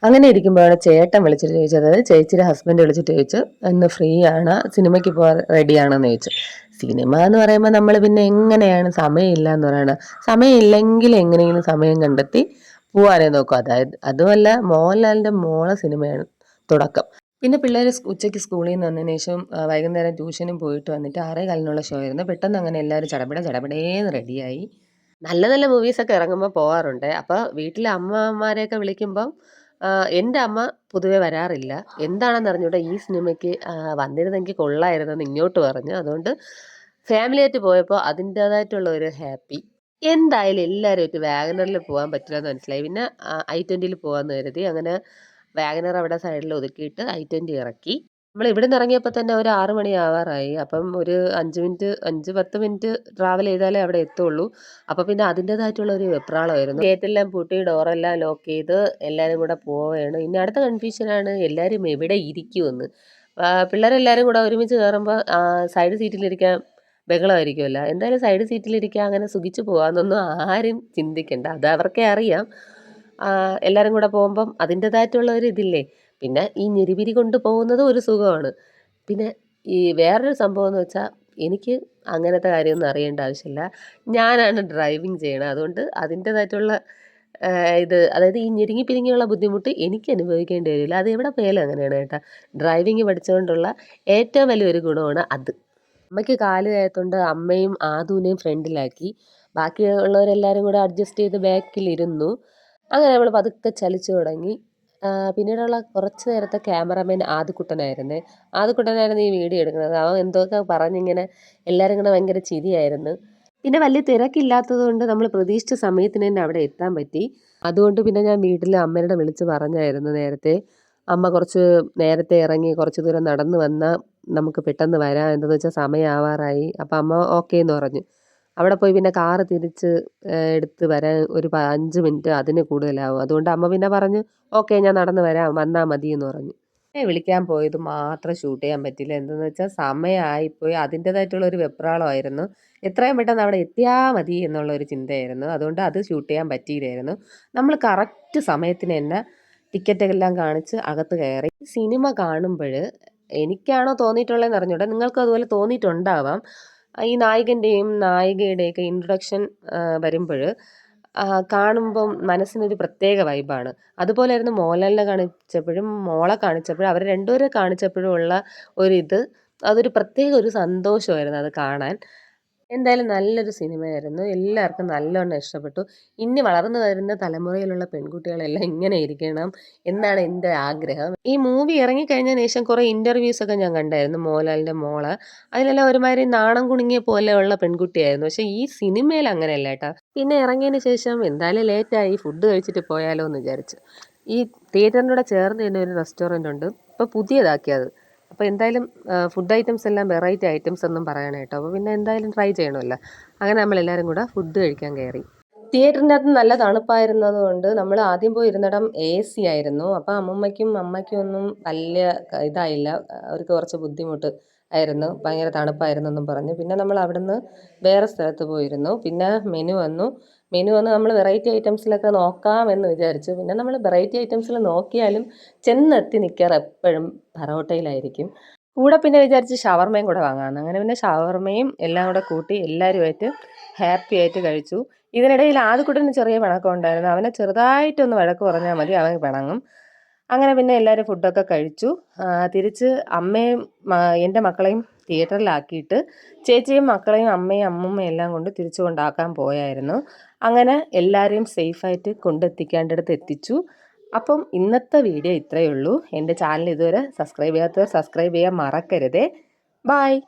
അങ്ങനെ ഇരിക്കുമ്പോഴാണ് ചേട്ടൻ വിളിച്ചിട്ട് ചോദിച്ചത്, അതായത് ചേച്ചിയുടെ ഹസ്ബൻഡ് വിളിച്ചിട്ട് ചോദിച്ചു, ഇന്ന് ഫ്രീ ആണ്, സിനിമയ്ക്ക് പോകാൻ റെഡിയാണെന്ന് ചോദിച്ചു. സിനിമ എന്ന് പറയുമ്പോൾ നമ്മൾ പിന്നെ എങ്ങനെയാണ് സമയമില്ല എന്ന് പറയുന്നത്, സമയമില്ലെങ്കിൽ എങ്ങനെയെങ്കിലും സമയം കണ്ടെത്തി പോകാനേ നോക്കും. അതായത് അതുമല്ല, മോഹൻലാലിൻ്റെ മോളെ സിനിമയാണ് തുടക്കം. പിന്നെ പിള്ളേർ ഉച്ചയ്ക്ക് സ്കൂളിൽ നിന്ന് വന്നതിന് ശേഷം വൈകുന്നേരം ട്യൂഷനും പോയിട്ട് വന്നിട്ട് 6:15 ഷോ ആയിരുന്നു. പെട്ടെന്ന് അങ്ങനെ എല്ലാവരും ചടപടേന്ന് റെഡിയായി. നല്ല നല്ല മൂവീസൊക്കെ ഇറങ്ങുമ്പോൾ പോകാറുണ്ട്. അപ്പോൾ വീട്ടിലെ അമ്മമാരെയൊക്കെ വിളിക്കുമ്പം എൻ്റെ അമ്മ പൊതുവെ വരാറില്ല. എന്താണെന്ന് അറിഞ്ഞൂടാ, ഈ സിനിമയ്ക്ക് വന്നിരുന്നെങ്കിൽ കൊള്ളായിരുന്നെന്ന് ഇങ്ങോട്ട് പറഞ്ഞു. അതുകൊണ്ട് ഫാമിലിയായിട്ട് പോയപ്പോൾ അതിൻ്റേതായിട്ടുള്ള ഒരു ഹാപ്പി. എന്തായാലും എല്ലാവരുമായിട്ട് വാഗനറിൽ പോകാൻ പറ്റില്ലെന്ന് മനസ്സിലായി. പിന്നെ i20യിൽ പോകാമെന്ന് കരുതി. അങ്ങനെ വാഗനർ അവിടെ സൈഡിൽ ഒതുക്കിയിട്ട് i20 ഇറക്കി. നമ്മൾ ഇവിടുന്ന് ഇറങ്ങിയപ്പോൾ തന്നെ ഒരു 6 മണി ആവാറായി. അപ്പം ഒരു 5 മിനിറ്റ് 5-10 മിനിറ്റ് ട്രാവൽ ചെയ്താലേ അവിടെ എത്തുള്ളൂ. അപ്പോൾ പിന്നെ അതിൻ്റേതായിട്ടുള്ള ഒരു വെപ്രാളമായിരുന്നു. ഗേറ്റെല്ലാം പൂട്ടി ഡോറെല്ലാം ലോക്ക് ചെയ്ത് എല്ലാവരും കൂടെ പോവുകയാണ്. ഇനി അടുത്ത കൺഫ്യൂഷനാണ് എല്ലാവരും എവിടെ ഇരിക്കുമെന്ന്. പിള്ളേരെല്ലാവരും കൂടെ ഒരുമിച്ച് കയറുമ്പോൾ സൈഡ് സീറ്റിലിരിക്കാൻ ബഹളമായിരിക്കുമല്ലോ. എന്തായാലും സൈഡ് സീറ്റിലിരിക്കുക, അങ്ങനെ സുഖിച്ച് പോകാമെന്നൊന്നും ആരും ചിന്തിക്കണ്ട. അത് അവർക്കേ അറിയാം. എല്ലാവരും കൂടെ പോകുമ്പം അതിൻ്റേതായിട്ടുള്ള ഒരു ഇതില്ലേ. പിന്നെ ഈ ഞെരിപിരി കൊണ്ട് പോകുന്നത് ഒരു സുഖമാണ്. പിന്നെ ഈ വേറൊരു സംഭവം എന്ന് വെച്ചാൽ, എനിക്ക് അങ്ങനത്തെ കാര്യമൊന്നും അറിയേണ്ട ആവശ്യമില്ല. ഞാനാണ് ഡ്രൈവിങ് ചെയ്യണത്. അതുകൊണ്ട് അതിൻ്റേതായിട്ടുള്ള അതായത് ഈ ഞെരുങ്ങി പിരിങ്ങിയുള്ള ബുദ്ധിമുട്ട് എനിക്ക് അനുഭവിക്കേണ്ടി വരില്ല. അത് എവിടെ പോയാലും അങ്ങനെയാണ് കേട്ടോ. ഡ്രൈവിങ് പഠിച്ചുകൊണ്ടുള്ള ഏറ്റവും വലിയൊരു ഗുണമാണ് അത്. അമ്മയ്ക്ക് കാല് വയ്യാത്തതുകൊണ്ട് അമ്മയും ആദൂനെയും ഫ്രണ്ടിലാക്കി, ബാക്കിയുള്ളവരെല്ലാവരും കൂടെ അഡ്ജസ്റ്റ് ചെയ്ത് ബാക്കിലിരുന്നു. അങ്ങനെ നമ്മൾ പതുക്കെ ചലിച്ചു തുടങ്ങി. പിന്നീടുള്ള കുറച്ച് നേരത്തെ ക്യാമറാമാൻ ആദിക്കുട്ടനായിരുന്നേ. ആദിക്കുട്ടനായിരുന്നു ഈ വീഡിയോ എടുക്കുന്നത്. അവൻ എന്തൊക്കെ പറഞ്ഞിങ്ങനെ എല്ലാവരും കൂടെ ഭയങ്കര ചിരിയായിരുന്നു. പിന്നെ വലിയ തിരക്കില്ലാത്തത് കൊണ്ട് നമ്മൾ പ്രതീക്ഷിച്ച സമയത്തിന് തന്നെ അവിടെ എത്താൻ പറ്റി. അതുകൊണ്ട് പിന്നെ ഞാൻ വീട്ടിൽ അമ്മേനോട് വിളിച്ച് പറഞ്ഞായിരുന്നു നേരത്തെ, അമ്മ കുറച്ച് നേരത്തെ ഇറങ്ങി കുറച്ച് ദൂരം നടന്ന് വന്നാൽ നമുക്ക് പെട്ടെന്ന് വരാം, എന്താണെന്ന് വെച്ചാൽ സമയമാവാറായി. അപ്പം അമ്മ ഓക്കേ എന്ന് പറഞ്ഞു. അവിടെ പോയി പിന്നെ കാറ് തിരിച്ച് എടുത്ത് വരാൻ ഒരു 5 മിനിറ്റ് അതിന് കൂടുതലാവും. അതുകൊണ്ട് അമ്മ പിന്നെ പറഞ്ഞു, ഓക്കെ ഞാൻ നടന്ന് വരാം, വന്നാൽ മതി എന്ന് പറഞ്ഞു. എന്നെ വിളിക്കാൻ പോയത് മാത്രം ഷൂട്ട് ചെയ്യാൻ പറ്റില്ല. എന്തെന്ന് വെച്ചാൽ സമയമായിപ്പോയി. അതിൻ്റേതായിട്ടുള്ള ഒരു വെപ്രാളമായിരുന്നു. എത്രയും പെട്ടെന്ന് അവിടെ എത്തിയാൽ മതി എന്നുള്ളൊരു ചിന്തയായിരുന്നു. അതുകൊണ്ട് അത് ഷൂട്ട് ചെയ്യാൻ പറ്റിയില്ലായിരുന്നു. നമ്മൾ കറക്റ്റ് സമയത്തിന് തന്നെ ടിക്കറ്റെല്ലാം കാണിച്ച് അകത്ത് കയറി. സിനിമ കാണുമ്പോൾ എനിക്കാണോ തോന്നിയിട്ടുള്ളതെന്ന് അറിഞ്ഞൂടാ, നിങ്ങൾക്കും അതുപോലെ തോന്നിയിട്ടുണ്ടാവാം. ഈ നായകൻ്റെയും നായികയുടെയൊക്കെ ഇൻട്രൊഡക്ഷൻ വരുമ്പോൾ കാണുമ്പം മനസ്സിനൊരു പ്രത്യേക വൈബാണ്. അതുപോലെയായിരുന്നു മോഹൻലാലിനെ കാണിച്ചപ്പോഴും മോളെ കാണിച്ചപ്പോഴും അവർ രണ്ടുപേരെ കാണിച്ചപ്പോഴും ഉള്ള ഒരിത്, അതൊരു പ്രത്യേക ഒരു സന്തോഷമായിരുന്നു അത് കാണാൻ. എന്തായാലും നല്ലൊരു സിനിമയായിരുന്നു. എല്ലാവർക്കും നല്ലവണ്ണം ഇഷ്ടപ്പെട്ടു. ഇനി വളർന്നു വരുന്ന തലമുറയിലുള്ള പെൺകുട്ടികളെല്ലാം ഇങ്ങനെ ഇരിക്കണം എന്നാണ് എൻ്റെ ആഗ്രഹം. ഈ മൂവി ഇറങ്ങിക്കഴിഞ്ഞതിന് ശേഷം കുറേ ഇൻ്റർവ്യൂസൊക്കെ ഞാൻ കണ്ടായിരുന്നു മോഹൻലാലിൻ്റെ മോള്. അതിലെല്ലാം ഒരുമാതിരി നാണം കുണുങ്ങിയ പോലെയുള്ള പെൺകുട്ടിയായിരുന്നു. പക്ഷേ ഈ സിനിമയിൽ അങ്ങനെയല്ല കേട്ടോ. പിന്നെ ഇറങ്ങിയതിന് ശേഷം എന്തായാലും ലേറ്റായി, ഫുഡ് കഴിച്ചിട്ട് പോയാലോ എന്ന് വിചാരിച്ചു. ഈ തിയേറ്ററിൻ്റെ കൂടെ ചേർന്ന് തന്നെ ഒരു റെസ്റ്റോറൻ്റ് ഉണ്ട്, ഇപ്പോൾ പുതിയതാക്കിയത്. അപ്പോൾ എന്തായാലും ഫുഡ് ഐറ്റംസ് എല്ലാം വെറൈറ്റി ഐറ്റംസ് ഒന്നും പറയണം കേട്ടോ. അപ്പോൾ പിന്നെ എന്തായാലും ട്രൈ ചെയ്യണമല്ലോ. അങ്ങനെ നമ്മളെല്ലാവരും കൂടെ ഫുഡ് കഴിക്കാൻ കയറി. തിയേറ്ററിൻ്റെ അകത്ത് നല്ല തണുപ്പായിരുന്നത് കൊണ്ട് നമ്മൾ ആദ്യം പോയി ഇരുന്നിടം AC ആയിരുന്നു. അപ്പോൾ അമ്മയ്ക്കും ഒന്നും വലിയ ഇതായില്ല, അവർക്ക് കുറച്ച് ബുദ്ധിമുട്ട് ആയിരുന്നു, ഭയങ്കര തണുപ്പായിരുന്നു എന്നും പറഞ്ഞു. പിന്നെ നമ്മൾ അവിടുന്ന് വേറെ സ്ഥലത്ത് പോയിരുന്നു. പിന്നെ മെനു വന്ന് നമ്മൾ വെറൈറ്റി ഐറ്റംസിലൊക്കെ നോക്കാമെന്ന് വിചാരിച്ചു. പിന്നെ നമ്മൾ വെറൈറ്റി ഐറ്റംസിൽ നോക്കിയാലും ചെന്നെത്തി നിൽക്കാറ് എപ്പോഴും പറോട്ടയിലായിരിക്കും. കൂടെ പിന്നെ വിചാരിച്ച് ഷവർമയും കൂടെ വാങ്ങാമെന്ന്. അങ്ങനെ പിന്നെ ഷവർമയും എല്ലാം കൂടെ കൂട്ടി എല്ലാവരുമായിട്ട് ഹാപ്പി ആയിട്ട് കഴിച്ചു. ഇതിനിടയിൽ ആദ്യക്കുട്ടന് ചെറിയ പിണക്കം ഉണ്ടായിരുന്നു. അവനെ ചെറുതായിട്ടൊന്ന് വഴക്ക് പറഞ്ഞാൽ മതി, അവൻ പിണങ്ങും. അങ്ങനെ പിന്നെ എല്ലാവരും ഫുഡൊക്കെ കഴിച്ചു. തിരിച്ച് അമ്മയും എൻ്റെ മക്കളെയും തിയേറ്ററിലാക്കിയിട്ട് ചേച്ചിയും മക്കളെയും അമ്മയും അമ്മൂമ്മയും എല്ലാം കൊണ്ട് തിരിച്ചു കൊണ്ടാക്കാൻ പോയായിരുന്നു. അങ്ങനെ എല്ലാവരെയും സേഫായിട്ട് കൊണ്ടെത്തിക്കേണ്ടടുത്ത് എത്തിച്ചു. അപ്പം ഇന്നത്തെ വീഡിയോ ഇത്രയേ ഉള്ളൂ. എൻ്റെ ചാനൽ ഇതുവരെ സബ്സ്ക്രൈബ് ചെയ്യാത്തവർ സബ്സ്ക്രൈബ് ചെയ്യാൻ മറക്കരുതേ. ബായ്.